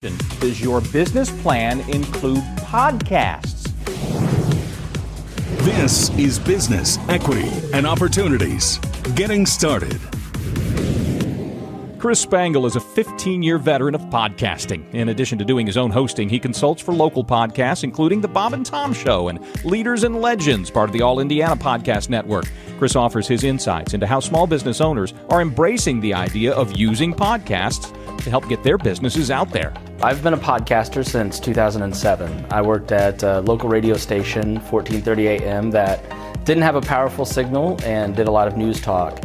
Does your business plan include podcasts? This is Business, Equity, and Opportunities. Getting started. Chris Spangle is a 15-year veteran of podcasting. In addition to doing his own hosting, he consults for local podcasts, including The Bob and Tom Show and Leaders and Legends, part of the All Indiana Podcast Network. Chris offers his insights into how small business owners are embracing the idea of using podcasts to help get their businesses out there. I've been a podcaster since 2007. I worked at a local radio station, 1430 AM, that didn't have a powerful signal and did a lot of news talk.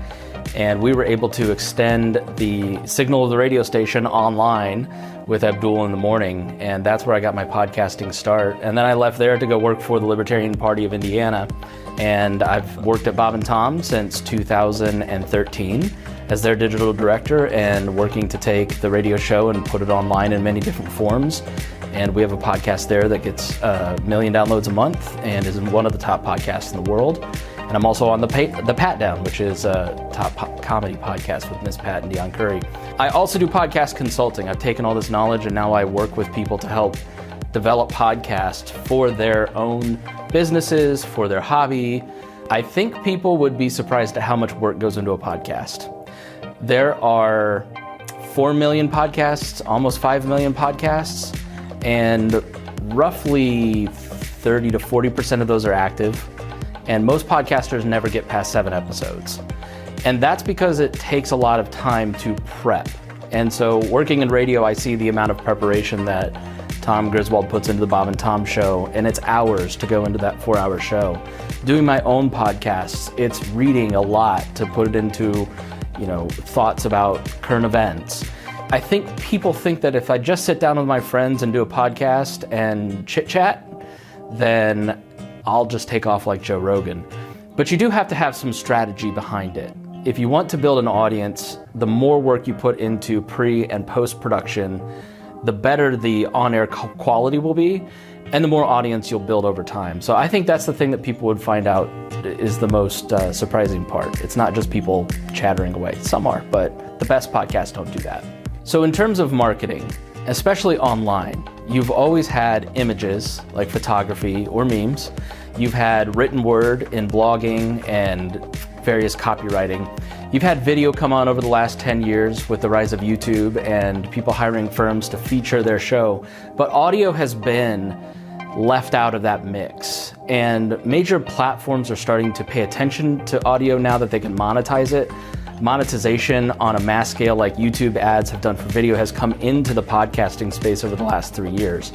And we were able to extend the signal of the radio station online with Abdul in the morning. And that's where I got my podcasting start. And then I left there to go work for the Libertarian Party of Indiana. And I've worked at Bob and Tom since 2013 as their digital director and working to take the radio show and put it online in many different forms. And we have a podcast there that gets 1 million downloads a month and is one of the top podcasts in the world. And I'm also on the Pat Down, which is a top comedy podcast with Miss Pat and Dion Curry. I also do podcast consulting. I've taken all this knowledge and now I work with people to help develop podcasts for their own businesses, for their hobby. I think people would be surprised at how much work goes into a podcast. There are 4 million podcasts, almost 5 million podcasts, and roughly 30 to 40% of those are active. And most podcasters never get past 7 episodes. And that's because it takes a lot of time to prep. And so working in radio, I see the amount of preparation that Tom Griswold puts into the Bob and Tom Show, and it's hours to go into that 4-hour show. Doing my own podcasts, it's reading a lot to put it into, thoughts about current events. I think people think that if I just sit down with my friends and do a podcast and chit-chat, then I'll just take off like Joe Rogan. But you do have to have some strategy behind it. If you want to build an audience, the more work you put into pre- and post-production, the better the on-air quality will be, and the more audience you'll build over time. So I think that's the thing that people would find out is the most surprising part. It's not just people chattering away. Some are, but the best podcasts don't do that. So in terms of marketing, especially online, you've always had images like photography or memes. You've had written word in blogging and various copywriting. You've had video come on over the last 10 years with the rise of YouTube and people hiring firms to feature their show. But audio has been left out of that mix. And major platforms are starting to pay attention to audio now that they can monetize it. Monetization on a mass scale like YouTube ads have done for video has come into the podcasting space over the last 3 years.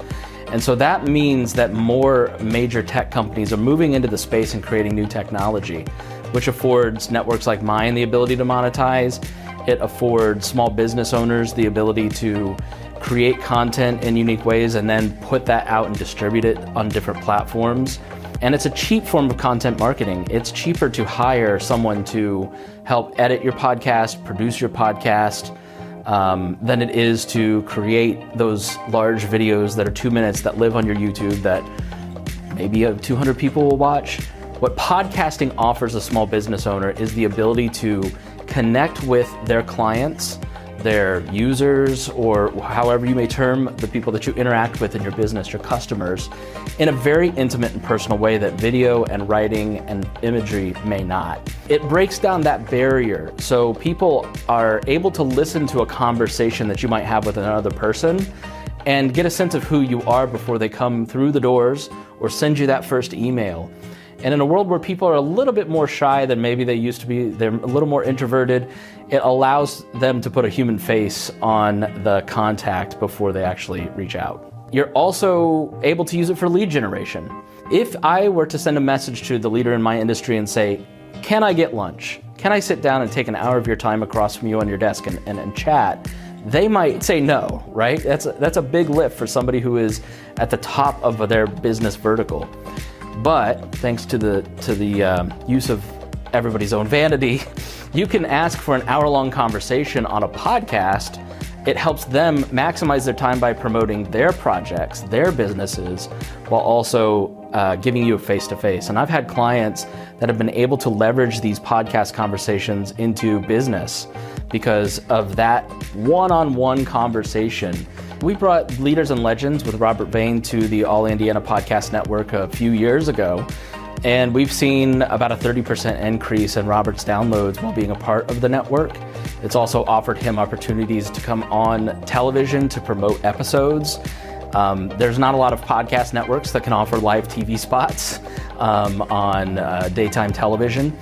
And so that means that more major tech companies are moving into the space and creating new technology, which affords networks like mine the ability to monetize. It affords small business owners the ability to create content in unique ways and then put that out and distribute it on different platforms. And it's a cheap form of content marketing. It's cheaper to hire someone to help edit your podcast, produce your podcast, than it is to create those large videos that are 2 minutes that live on your YouTube that maybe 200 people will watch. What podcasting offers a small business owner is the ability to connect with their clients, their users, or however you may term the people that you interact with in your business, your customers, in a very intimate and personal way that video and writing and imagery may not. It breaks down that barrier so people are able to listen to a conversation that you might have with another person and get a sense of who you are before they come through the doors or send you that first email. And in a world where people are a little bit more shy than maybe they used to be, they're a little more introverted, it allows them to put a human face on the contact before they actually reach out. You're also able to use it for lead generation. If I were to send a message to the leader in my industry and say, can I get lunch? Can I sit down and take an hour of your time across from you on your desk and chat? They might say no, right? That's a big lift for somebody who is at the top of their business vertical. But thanks to the use of everybody's own vanity, you can ask for an hour-long conversation on a podcast. It helps them maximize their time by promoting their projects, their businesses, while also giving you a face-to-face. And I've had clients that have been able to leverage these podcast conversations into business because of that one-on-one conversation We brought Leaders and Legends with Robert Vane to the All Indiana Podcast Network a few years ago, and we've seen about a 30% increase in Robert's downloads while being a part of the network. It's also offered him opportunities to come on television to promote episodes. There's not a lot of podcast networks that can offer live TV spots on daytime television.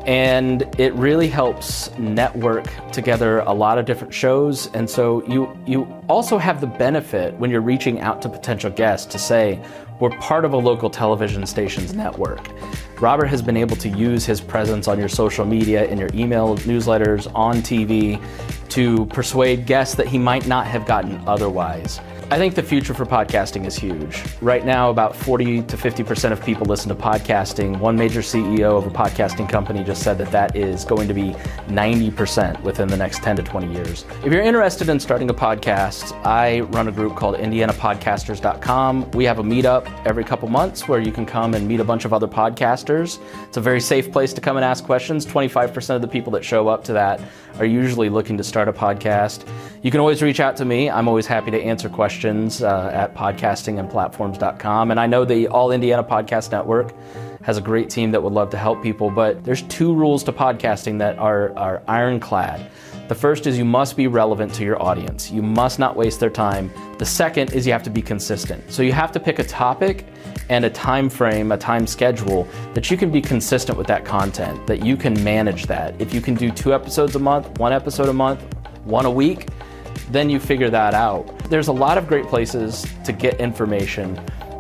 And it really helps network together a lot of different shows. And so you also have the benefit when you're reaching out to potential guests to say, we're part of a local television station's network. Robert has been able to use his presence on your social media, in your email newsletters, on TV, to persuade guests that he might not have gotten otherwise. I think the future for podcasting is huge. Right now, about 40 to 50% of people listen to podcasting. One major CEO of a podcasting company just said that is going to be 90% within the next 10 to 20 years. If you're interested in starting a podcast, I run a group called IndianaPodcasters.com. We have a meetup every couple months where you can come and meet a bunch of other podcasters. It's a very safe place to come and ask questions. 25% of the people that show up to that are usually looking to start a podcast. You can always reach out to me. I'm always happy to answer questions at podcastingandplatforms.com. And I know the All Indiana Podcast Network has a great team that would love to help people, but there's 2 rules to podcasting that are ironclad. The first is you must be relevant to your audience. You must not waste their time. The second is you have to be consistent. So you have to pick a topic and a time frame, a time schedule that you can be consistent with that content, that you can manage that. If you can do 2 episodes a month, 1 episode a month, 1 a week, then you figure that out. There's a lot of great places to get information,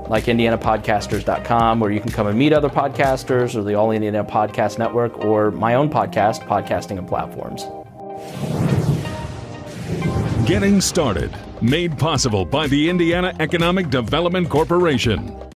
like IndianaPodcasters.com, where you can come and meet other podcasters, or the All Indiana Podcast Network, or my own podcast, Podcasting and Platforms. Getting started, made possible by the Indiana Economic Development Corporation.